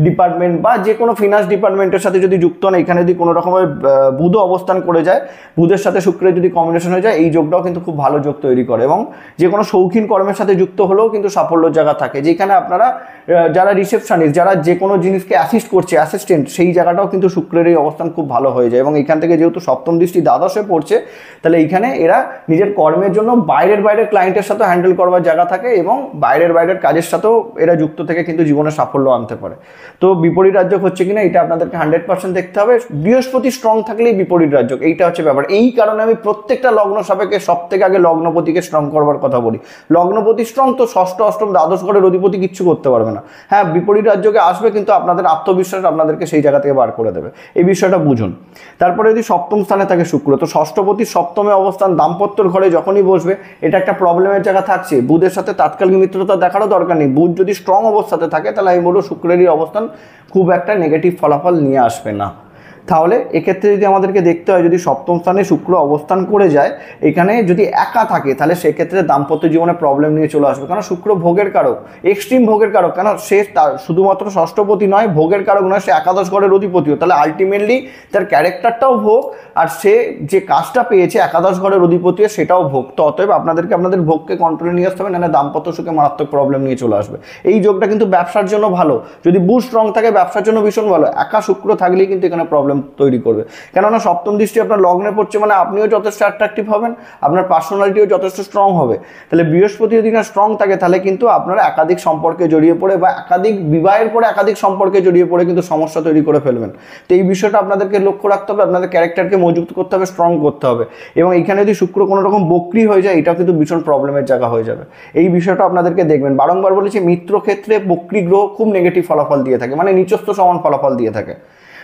ডিপার্টমেন্ট বা যে কোনো ফিনান্স ডিপার্টমেন্টের সাথে যদি যুক্ত হন, এখানে যদি কোনো রকমের বুধ অবস্থান করে যায়, বুধের সাথে শুক্রের যদি কম্বিনেশন হয়ে যায়, এই যোগটাও কিন্তু খুব ভালো যোগ তৈরি করে। এবং যে কোনো শৌখিন কর্মের সাথে যুক্ত হলেও কিন্তু সাফল্যের জায়গা থাকে, যেখানে আপনারা যারা রিসেপশনিস্ট, যারা যে কোনো জিনিসকে অ্যাসিস্ট করছে, অ্যাসিস্ট্যান্ট, সেই জায়গাটাও কিন্তু শুক্রের এই অবস্থান খুব ভালো হয়ে যায়। এবং এখান থেকে যেহেতু সপ্তম দৃষ্টি দ্বাদশে পড়ছে, তাহলে এইখানে এরা নিজের কর্মের জন্য বাইরের ক্লায়েন্টের সাথে হ্যান্ডেল করবার জায়গা থাকে এবং বাইরের কাজের সাথেও এরা যুক্ত থেকে কিন্তু জীবনে সাফল্য আনতে পারে। তো বিপরীত রাজ্য হচ্ছে কিনা এটা আপনাদেরকে 100% দেখতে হবে। বৃহস্পতি স্ট্রং থাকলেই বিপরীত রাজ্য, এইটা হচ্ছে ব্যাপার। এই কারণে আমি প্রত্যেকটা লগ্ন সাপেক্ষে সব থেকে আগে লগ্নপতিকে স্ট্রং করবার কথা বলি। লগ্নপতি স্ট্রং তো ষষ্ঠ, অষ্টম, দ্বাদশ ঘরের অধিপতি কিচ্ছু করতে পারবে না। হ্যাঁ, বিপরীত রাজ্যকে আসবে, কিন্তু আপনাদের আত্মবিশ্বাস আপনাদেরকে সেই জায়গা থেকে বার করে দেবে। এই বিষয়টা বুঝুন। তারপরে যদি সপ্তম স্থানে থাকে শুক্র, তো ষষ্ঠপতি সপ্তমে অবস্থান, দাম্পত্যর ঘরে যখনই বসবে এটা একটা প্রবলেমের জায়গা থাকছে। বুধের সাথে তাৎকালিক মিত্রতা দেখারও দরকার নেই। বুধ যদি স্ট্রং অবস্থাতে থাকে তাহলে আমি বলবো শুক্রেরই অবস্থান খুব একটা নেগেটিভ ফলাফল নিয়ে আসবে না। তাহলে এক্ষেত্রে যদি আমাদেরকে দেখতে হয়, যদি সপ্তম স্থানে শুক্র অবস্থান করে যায়, এখানে যদি একা থাকে তাহলে সেক্ষেত্রে দাম্পত্য জীবনে প্রবলেম নিয়ে চলে আসবে। কারণ শুক্র ভোগের কারক, এক্সট্রিম ভোগের কারক। কেন সে তার শুধুমাত্র ষষ্ঠপতি নয়, ভোগের কারক নয়, সে একাদশ ঘরের অধিপতিও। তাহলে আলটিমেটলি তার ক্যারেক্টারটাও ভোগ, আর সে যে কাজটা পেয়েছে একাদশ ঘরের অধিপতিও সেটাও ভোগ। তো অতএব আপনাদেরকে আপনাদের ভোগকে কন্ট্রোলে নিয়ে আসতে হবে, নাহলে দাম্পত্য সুখে মারাত্মক প্রবলেম নিয়ে চলে আসবে। এই যোগটা কিন্তু ব্যবসার জন্য ভালো, যদি বুধ স্ট্রং থাকে ব্যবসার জন্য ভীষণ ভালো। একা শুক্র থাকলেই কিন্তু এখানে প্রবলেম তৈরি করবে। কেননা সপ্তম দৃষ্টি আপনার লগ্নে পড়ছে মানে আপনিও যথেষ্ট অ্যাট্রাকটিভ হবেন, আপনার পার্সোনালিটিও যথেষ্ট স্ট্রং হবে। তাহলে বৃহস্পতি যদি না স্ট্রং থাকে তাহলে কিন্তু আপনারা একাধিক সম্পর্কে জড়িয়ে পড়ে বা একাধিক বিবাহের পরে একাধিক সম্পর্কে জড়িয়ে পড়ে কিন্তু সমস্যা তৈরি করে ফেলবেন। তো এই বিষয়টা আপনাদেরকে লক্ষ্য রাখতে হবে, আপনাদের ক্যারেক্টারকে মজবুত করতে হবে, স্ট্রং করতে হবে। এবং এখানে যদি শুক্র কোনো রকম বক্রি হয়ে যায়, এটাও কিন্তু ভীষণ প্রবলেমের জায়গা হয়ে যাবে। এই বিষয়টা আপনাদেরকে দেখবেন। বারংবার বলেছি, মিত্র ক্ষেত্রে বক্রি গ্রহ খুব নেগেটিভ ফলাফল দিয়ে থাকে, মানে নিচস্থ সমান ফলাফল দিয়ে থাকে।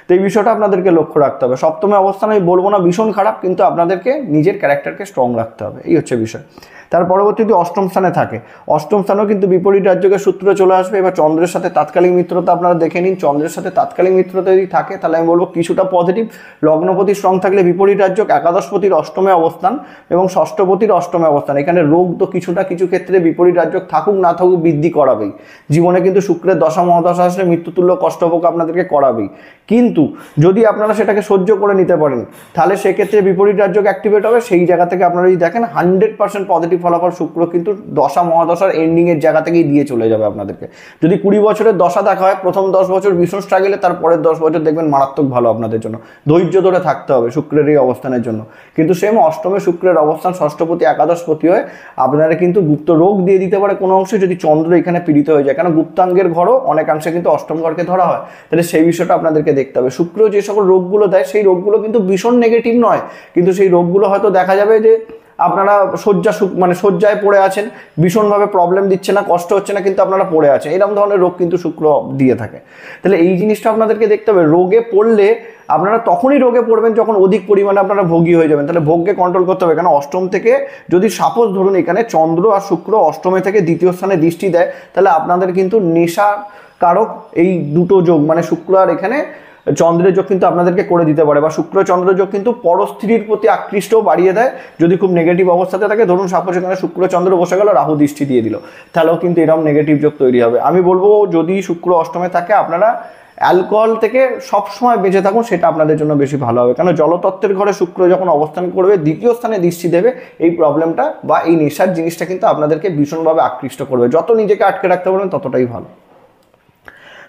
তো এই বিষয়টা আপনাদেরকে লক্ষ্য রাখতে হবে। সপ্তমে অবস্থান আমি বলবো না ভীষণ খারাপ, কিন্তু আপনাদেরকে নিজের ক্যারেক্টারকে স্ট্রং রাখতে হবে, এই হচ্ছে বিষয়। তার পরবর্তীতে অষ্টম স্থানে থাকে, অষ্টম স্থানেও কিন্তু বিপরীত রাজ্যকে সূত্র চলে আসবে। এবার চন্দ্রের সাথে তাৎকালিক মিত্রতা আপনারা দেখে নিন। চন্দ্রের সাথে তাৎকালিক মিত্রতা যদি থাকে তাহলে আমি বলবো কিছুটা পজিটিভ। লগ্নপতি স্ট্রং থাকলে বিপরীত রাজ্য, একাদশপতির অষ্টমে অবস্থান এবং ষষ্ঠপতির অষ্টমে অবস্থান। এখানে রোগ তো কিছু ক্ষেত্রে বিপরীত রাজ্য থাকুক না থাকুক বৃদ্ধি করাবেই। জীবনে কিন্তু শুক্রের দশা মহাদশা আসলে মৃত্যুতুল্য কষ্টভোগ আপনাদেরকে করাবেই। কিন্তু যদি আপনারা সেটাকে সহ্য করে নিতে পারেন তাহলে সেক্ষেত্রে বিপরীত রাজ্যকে অ্যাক্টিভেট হবে। সেই জায়গা থেকে আপনারা যদি দেখেন 100% পজিটিভ ফলাফল শুক্র কিন্তু দশা মহাদশার এন্ডিংয়ের জায়গা থেকেই দিয়ে চলে যাবে আপনাদেরকে। যদি 20 বছরের দশা দেখা হয়, প্রথম 10 বছর ভীষণ স্ট্রাগলে, তারপরের 10 বছর দেখবেন মারাত্মক ভালো আপনাদের জন্য। ধৈর্য ধরে থাকতে হবে শুক্রের এই অবস্থানের জন্য। কিন্তু সেম অষ্টমে শুক্রের অবস্থান ষষ্ঠপতি একাদশপতি হয়ে আপনারা কিন্তু গুপ্ত রোগ দিয়ে দিতে পারে কোনো অংশে, যদি চন্দ্র এখানে পীড়িত হয়ে যায়। কেন গুপ্তাঙ্গের ঘরও অনেকাংশে কিন্তু অষ্টম ঘরকে ধরা হয়। তাহলে সেই বিষয়টা আপনাদেরকে দেখতে হবে। শুক্র যে সকল রোগগুলো দেয় সেই রোগগুলো কিন্তু ভীষণ নেগেটিভ নয়, কিন্তু সেই রোগগুলো হয়তো দেখা যাবে যে আপনারা শয্যায় পড়ে আছেন, ভীষণভাবে প্রবলেম দিচ্ছে না, কষ্ট হচ্ছে না, কিন্তু আপনারা পড়ে আছেন, এরকম ধরনের রোগ কিন্তু শুক্র দিয়ে থাকে। তাহলে এই জিনিসটা আপনাদেরকে দেখতে হবে। রোগে পড়লে আপনারা তখনই রোগে পড়বেন যখন অধিক পরিমাণে আপনারা ভোগী হয়ে যাবেন। তাহলে ভোগকে কন্ট্রোল করতে হবে। কেন অষ্টম থেকে যদি সাপোজ ধরুন এখানে চন্দ্র আর শুক্র অষ্টমে থেকে দ্বিতীয় স্থানে দৃষ্টি দেয়, তাহলে আপনাদের কিন্তু নেশা কারক এই দুটো যোগ, মানে শুক্র আর এখানে চন্দ্রের যোগ কিন্তু আপনাদেরকে করে দিতে পারে, বা শুক্র চন্দ্র যোগ কিন্তু পরস্ত্রীর প্রতি আকৃষ্টও বাড়িয়ে দেয় যদি খুব নেগেটিভ অবস্থাতে থাকে। ধরুন সাপোজ এখানে শুক্র চন্দ্র বসে গেল, রাহু দৃষ্টি দিয়ে দিল, তাহলেও কিন্তু এরকম নেগেটিভ যোগ তৈরি হবে। আমি বলবো যদি শুক্র অষ্টমে থাকে আপনারা অ্যালকোহল থেকে সবসময় বেঁচে থাকুন, সেটা আপনাদের জন্য বেশি ভালো হবে। কারণ জলতত্ত্বের ঘরে শুক্র যখন অবস্থান করবে, দ্বিতীয় স্থানে দৃষ্টি দেবে, এই প্রবলেমটা বা এই নেশার জিনিসটা কিন্তু আপনাদেরকে ভীষণভাবে আকৃষ্ট করবে। যত নিজেকে আটকে রাখতে পারবেন ততটাই ভালো।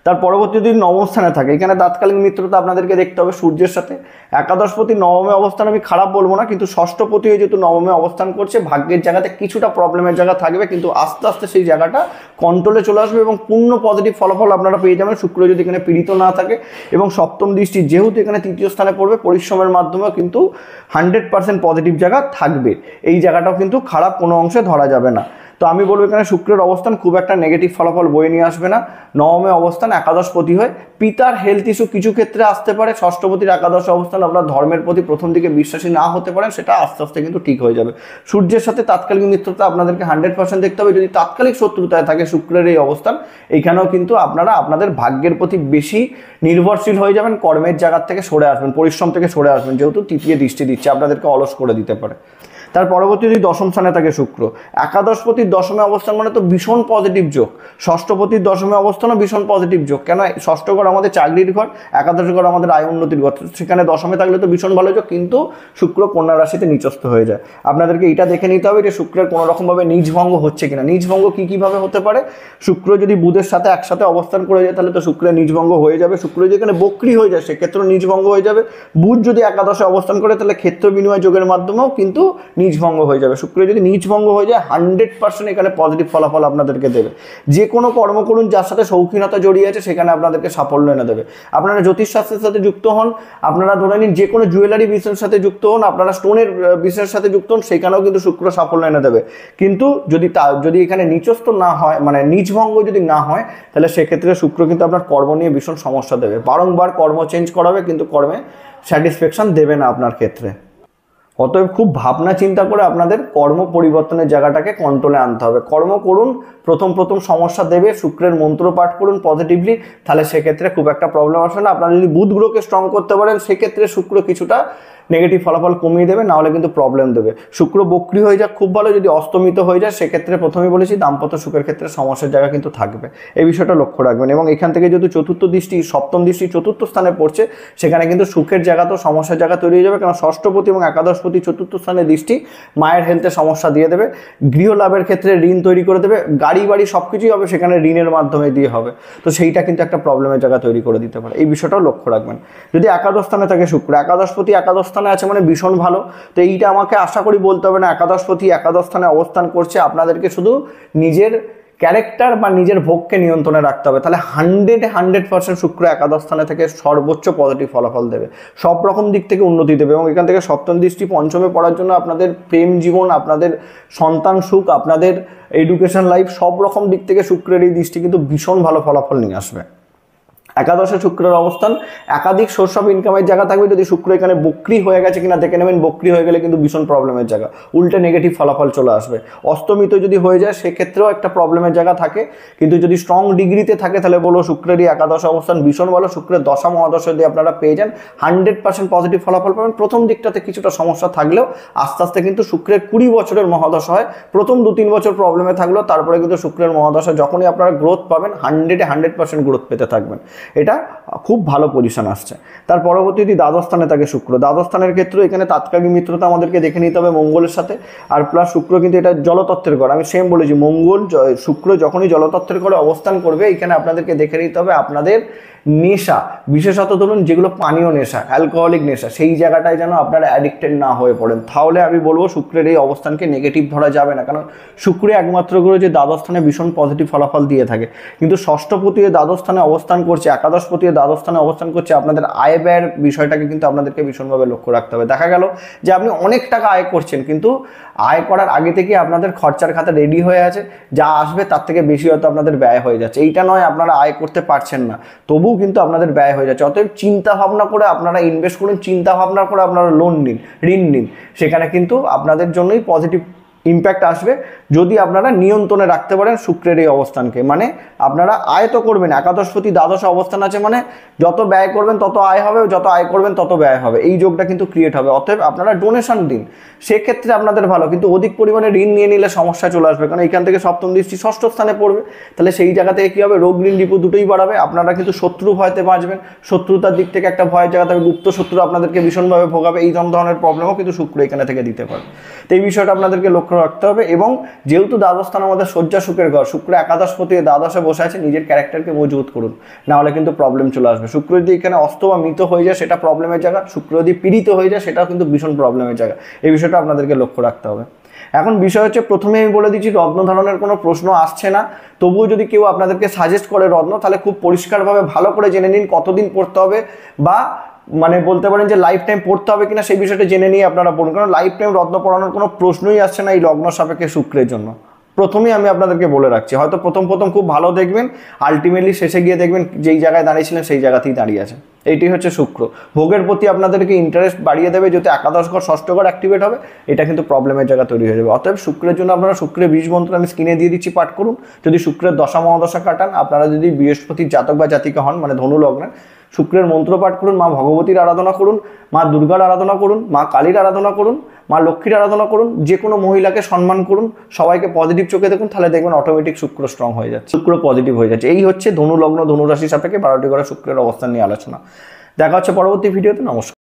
তার পরবর্তী যদি নবম স্থানে থাকে, এখানে তাৎকালিক মিত্রতা আপনাদেরকে দেখতে হবে সূর্যের সাথে। একাদশপতি নবমে অবস্থান আমি খারাপ বলবো না, কিন্তু ষষ্ঠপতি হয়ে যেহেতু নবমে অবস্থান করছে, ভাগ্যের জায়গাতে কিছুটা প্রবলেমের জায়গা থাকবে, কিন্তু আস্তে আস্তে সেই জায়গাটা কন্ট্রোলে চলে আসবে এবং পূর্ণ পজিটিভ ফলাফল আপনারা পেয়ে যাবেন। শুক্র যদি এখানে পীড়িত না থাকে এবং সপ্তম দৃষ্টি যেহেতু এখানে তৃতীয় স্থানে পড়বে, পরিশ্রমের মাধ্যমেও কিন্তু 100% পজিটিভ জায়গা থাকবে। এই জায়গাটাও কিন্তু খারাপ কোনো অংশে ধরা যাবে না। তো আমি বলবো এখানে শুক্রের অবস্থান খুব একটা নেগেটিভ ফলাফল বয়ে নিয়ে আসবে না। নবমে অবস্থান একাদশপতি হয়, পিতার হেলথ ইস্যু কিছু ক্ষেত্রে আসতে পারে। ষষ্ঠপতির একাদশ অবস্থান আপনার ধর্মের প্রতি প্রথম দিকে বিশ্বাসী না হতে পারেন, সেটা আস্তে আস্তে কিন্তু ঠিক হয়ে যাবে। সূর্যের সাথে তাৎকালিক মিত্রতা আপনাদেরকে 100% দেখতে হবে। যদি তাৎকালিক শত্রুতায় থাকে শুক্রের এই অবস্থান, এইখানেও কিন্তু আপনারা আপনাদের ভাগ্যের প্রতি বেশি নির্ভরশীল হয়ে যাবেন, কর্মের জায়গার থেকে সরে আসবেন, পরিশ্রম থেকে সরে আসবেন, যেহেতু তৃতীয় দৃষ্টি দিচ্ছে, আপনাদেরকে অলস করে দিতে পারে। তার পরবর্তী যদি দশম স্থানে থাকে শুক্র, একাদশপতির দশমে অবস্থান মানে তো ভীষণ পজিটিভ যোগ। ষষ্ঠপতির দশমে অবস্থানও ভীষণ পজিটিভ যোগ। কেন? ষষ্ঠ ঘর আমাদের চাকরির ঘর, একাদশ ঘর আমাদের আয় উন্নতির ঘর, সেখানে দশমে থাকলে তো ভীষণ ভালো যোগ, কিন্তু শুক্র কন্যা রাশিতে নিচস্থ হয়ে যায়। আপনাদেরকে এটা দেখে নিতে হবে যে শুক্রের কোনো রকমভাবে নিজভঙ্গ হচ্ছে কিনা। নিজভঙ্গ কীভাবে হতে পারে? শুক্র যদি বুধের সাথে একসাথে অবস্থান করে যায় তাহলে তো শুক্রের নিজভঙ্গ হয়ে যাবে। শুক্র যদি এখানে বক্রি হয়ে যায় সেক্ষেত্রেও নিজভঙ্গ হয়ে যাবে। বুধ যদি একাদশে অবস্থান করে তাহলে ক্ষেত্র বিনিময় যোগের মাধ্যমেও কিন্তু নিজভঙ্গ হয়ে যাবে। শুক্র যদি নিজভঙ্গ হয়ে যায় 100% এখানে পজিটিভ ফলাফল আপনাদেরকে দেবে। যে কোনো কর্ম করুন যার সাথে শৌখিনতা জড়িয়ে আছে সেখানে আপনাদেরকে সাফল্য এনে দেবে। আপনারা জ্যোতিষশাস্ত্রের সাথে যুক্ত হন, আপনারা ধরে নিন যে কোনো জুয়েলারি বিজনেসের সাথে যুক্ত হন, আপনারা স্টোনের বিজনেসের সাথে যুক্ত হন, সেখানেও কিন্তু শুক্র সাফল্য এনে দেবে। কিন্তু যদি এখানে নিচস্থ না হয়, মানে নিজভঙ্গ যদি না হয়, তাহলে সেক্ষেত্রে শুক্র কিন্তু আপনার কর্ম নিয়ে ভীষণ সমস্যা দেবে। বারংবার কর্ম চেঞ্জ করাবে কিন্তু কর্মে স্যাটিসফ্যাকশন দেবে না আপনার ক্ষেত্রে। অতএব খুব ভাবনা চিন্তা করে আপনাদের কর্ম পরিবর্তনের জায়গাটাকে কন্ট্রোলে আনতে হবে। কর্ম করুন, প্রথম সমস্যা দেবে, শুক্রের মন্ত্র পাঠ করুন পজিটিভলি, তাহলে সেক্ষেত্রে খুব একটা প্রবলেম আসবে না। আপনারা যদি বুধ গ্রহকে স্ট্রং করতে পারেন সেক্ষেত্রে শুক্র কিছুটা নেগেটিভ ফলাফল কমিয়ে দেবে, নাহলে কিন্তু প্রবলেম দেবে। শুক্র বক্রি হয়ে যাক খুব ভালো, যদি অস্তমিত হয়ে যায় সেক্ষেত্রে প্রথমেই বলেছি দাম্পত্য সুখের ক্ষেত্রে সমস্যার জায়গা কিন্তু থাকবে। এই বিষয়টা লক্ষ্য রাখবেন। এবং এখান থেকে যদি চতুর্থ দৃষ্টি, সপ্তম দৃষ্টি চতুর্থ স্থানে পড়ছে, সেখানে কিন্তু সুখের জায়গাতেও সমস্যার জায়গা তৈরি হয়ে যাবে। কারণ ষষ্ঠপতি এবং একাদশপতি চতুর্থ স্থানে দৃষ্টি মায়ের হেলথে সমস্যা দিয়ে দেবে, গৃহ লাভের ক্ষেত্রে ঋণ তৈরি করে দেবে, গাড়ি বাড়ি সব কিছুই হবে সেখানে ঋণের মাধ্যমে দিয়ে হবে। তো সেইটা কিন্তু একটা প্রবলেমের জায়গা তৈরি করে দিতে পারে। এই বিষয়টাও লক্ষ্য রাখবেন। যদি একাদশ স্থানে থাকে শুক্র, একাদশপতি একাদশ স্থানে আছে মানে ভীষণ ভালো। তো এইটা আমাকে আশা করি বলতে হবে না একাদশপতি একাদশ স্থানে অবস্থান করছে, আপনাদেরকে শুধু নিজের ক্যারেক্টার বা নিজের ভোগকে নিয়ন্ত্রণে রাখতে হবে, তাহলে 100% শুক্র একাদশ স্থানে থেকে সর্বোচ্চ পজিটিভ ফলাফল দেবে, সব রকম দিক থেকে উন্নতি দেবে। এবং এখান থেকে সপ্তম দৃষ্টি পঞ্চমে পড়ার জন্য আপনাদের প্রেম জীবন, আপনাদের সন্তান সুখ, আপনাদের এডুকেশন লাইফ, সব রকম দিক থেকে শুক্রের এই দৃষ্টি কিন্তু ভীষণ ভালো ফলাফল নিয়ে আসবে। একাদশে শুক্রের অবস্থান, একাধিক সোর্স অফ ইনকামের জায়গা থাকবে। যদি শুক্র এখানে বক্রি হয়ে গেছে কিনা দেখে নেবেন, বক্রি হয়ে গেলে কিন্তু ভীষণ প্রবলেমের জায়গা, উল্টে নেগেটিভ ফলাফল চলে আসবে। অস্তমিত যদি হয়ে যায় সেক্ষেত্রেও একটা প্রবলেমের জায়গা থাকে, কিন্তু যদি স্ট্রং ডিগ্রিতে থাকে তাহলে বলো শুক্রেরই একাদশ অবস্থান ভীষণ ভালো। শুক্রের দশা মহাদশা যদি আপনারা পেয়ে যান 100% পজিটিভ ফলাফল পাবেন। প্রথম দিকটাতে কিছুটা সমস্যা থাকলেও আস্তে আস্তে কিন্তু শুক্রের 20 বছরের মহাদশা হয়, প্রথম 2-3 বছর প্রবলেমে থাকলেও তারপরে কিন্তু শুক্রের মহাদশা যখনই আপনারা গ্রোথ পাবেন 100% গ্রোথ পেতে থাকবেন। এটা খুব ভালো পজিশন আসছে। তার পরবর্তী যদি দ্বাদশ স্থানে থাকে শুক্র, দ্বাদশ স্থানের ক্ষেত্রে এখানে তাৎকালিক মিত্রতা আমাদেরকে দেখে নিতে হবে মঙ্গলের সাথে। আর প্লাস শুক্র কিন্তু এটা জলতত্ত্বের ঘর, আমি সেম বলেছি শুক্র যখনই জলতত্ত্বের ঘরে অবস্থান করবে, এখানে আপনাদেরকে দেখে নিতে হবে আপনাদের নেশা, বিশেষত ধরুন যেগুলো পানীয় নেশা, অ্যালকোহলিক নেশা, সেই জায়গাটায় যেন আপনারা অ্যাডিক্টেড না হয়ে পড়েন। তাহলে আমি বলবো শুক্রের এই অবস্থানকে নেগেটিভ ধরা যাবে না, কারণ শুক্রে একমাত্র করে যে দ্বাদশ স্থানে ভীষণ পজিটিভ ফলাফল দিয়ে থাকে। কিন্তু ষষ্ঠপতি দ্বাদশ স্থানে অবস্থান করছে, একাদশপতি দ্বাদশ স্থানে অবস্থান করছে, আপনাদের আয় ব্যয়ের বিষয়টাকে কিন্তু আপনাদেরকে ভীষণভাবে লক্ষ্য রাখতে হবে। দেখা গেল যে আপনি অনেক টাকা আয় করছেন, কিন্তু আয় করার আগে থেকে আপনাদের খরচার খাতা রেডি হয়ে আছে, যা আসবে তার থেকে বেশি হয়তো আপনাদের ব্যয় হয়ে যাচ্ছে। এইটা নয় আপনারা আয় করতে পারছেন না, তবুও কিন্তু আপনাদের ব্যয় হয়ে যাচ্ছে। অতএব চিন্তা ভাবনা করে আপনারা ইনভেস্ট করুন, চিন্তা ভাবনা করে আপনারা লোন নিন, ঋণ নিন, সেখানে কিন্তু আপনাদের জন্যই পজিটিভ ইম্প্যাক্ট আসবে যদি আপনারা নিয়ন্ত্রণে রাখতে পারেন শুক্রের এই অবস্থানকে। মানে আপনারা আয় তো করবেন, একাদশপতি দ্বাদশে অবস্থান আছে মানে যত ব্যয় করবেন তত আয় হবে, যত আয় করবেন তত ব্যয় হবে, এই যোগটা কিন্তু ক্রিয়েট হবে। অতএব আপনারা ডোনেশন দিন, সেক্ষেত্রে আপনাদের ভালো। কিন্তু অধিক পরিমাণে ঋণ নিয়ে নিলে সমস্যা চলে আসবে, কারণ এইখান থেকে সপ্তম দৃষ্টি ষষ্ঠ স্থানে পড়বে, তাহলে সেই জায়গা থেকে কী হবে, রোগ ঋণ রিপু দুটোই বাড়াবে। আপনারা কিন্তু শত্রু ভয়তে বাঁচবেন, শত্রুতার দিক থেকে একটা ভয়ের জায়গা থেকে গুপ্ত শত্রু আপনাদেরকে ভীষণভাবে ভোগাবে, এই ধরনের প্রবলেমও কিন্তু শুক্র এখানে থেকে দিতে পারে। তো এই বিষয়টা আপনাদেরকে লক্ষ্য রাখতে হবে। এবং যেহেতু দ্বাদশ স্থান আমাদের শয্যা সুখের ঘর, শুক্র একাদশপতি দ্বাদশে বসে আছে, নিজের ক্যারেক্টারকে মজবুত করুন, না হলে কিন্তু প্রবলেম চলে আসবে। শুক্র যদি এখানে অস্ত বা মৃত হয়ে যায় সেটা প্রবলেমের জায়গা, শুক্র যদি পীড়িত হয়ে যায় সেটাও কিন্তু ভীষণ প্রবলেমের জায়গা, এই বিষয়টা আপনাদেরকে লক্ষ্য রাখতে হবে। এখন বিষয় হচ্ছে, প্রথমে আমি বলে দিচ্ছি রত্ন ধারণের কোনো প্রশ্ন আসছে না, তবুও যদি কেউ আপনাদেরকে সাজেস্ট করে রত্ন, তাহলে খুব পরিষ্কারভাবে ভালো করে জেনে নিন কতদিন পড়তে হবে, বা মানে বলতে পারেন যে লাইফ টাইম পড়তে হবে কিনা সেই বিষয়টা জেনে নিয়ে আপনারা পড়ুন, কারণ লাইফ টাইম রত্ন পড়ানোর কোনো প্রশ্নই আসছে না এই লগ্ন সাপেক্ষে শুক্রের জন্য। প্রথমেই আমি আপনাদেরকে বলে রাখছি, হয়তো প্রথম খুব ভালো দেখবেন, আলটিমেটলি শেষে গিয়ে দেখবেন যেই জায়গায় দাঁড়িয়েছিলেন সেই জায়গাতেই দাঁড়িয়ে আছে। এইটি হচ্ছে শুক্র, ভোগের প্রতি আপনাদেরকে ইন্টারেস্ট বাড়িয়ে দেবে, যেহেতু একাদশ ঘর ষষ্ঠ ঘর অ্যাক্টিভেট হবে, এটা কিন্তু প্রবলেমের জায়গা তৈরি হয়ে যাবে। অতএব শুক্রের জন্য আপনারা শুক্রের 20 মন্ত্র আমি স্ক্রিনে দিয়ে দিচ্ছি, পাঠ করুন। যদি শুক্রের দশা মহাদশা কাটান, আপনারা যদি বৃহস্পতির জাতক বা জাতিকা হন, মানে ধনু লগ্নের, শুক্রের মন্ত্র পাঠ করুন, মা ভগবতীর আরাধনা করুন, মা দুর্গার আরাধনা করুন, মা কালীর আরাধনা করুন, মা লক্ষ্মীর আরাধনা করুন, যে কোনো মহিলাকে সম্মান করুন, সবাইকে পজিটিভ চোখে দেখুন, তাহলে দেখবেন অটোমেটিক শুক্র স্ট্রং হয়ে যাচ্ছে, শুক্র পজিটিভ হয়ে যাচ্ছে। এই হচ্ছে ধনু লগ্ন ধনু রাশি সাপেক্ষে 12টি ঘরে শুক্রের অবস্থান নিয়ে আলোচনা। দেখা হচ্ছে পরবর্তী ভিডিওতে। নমস্কার।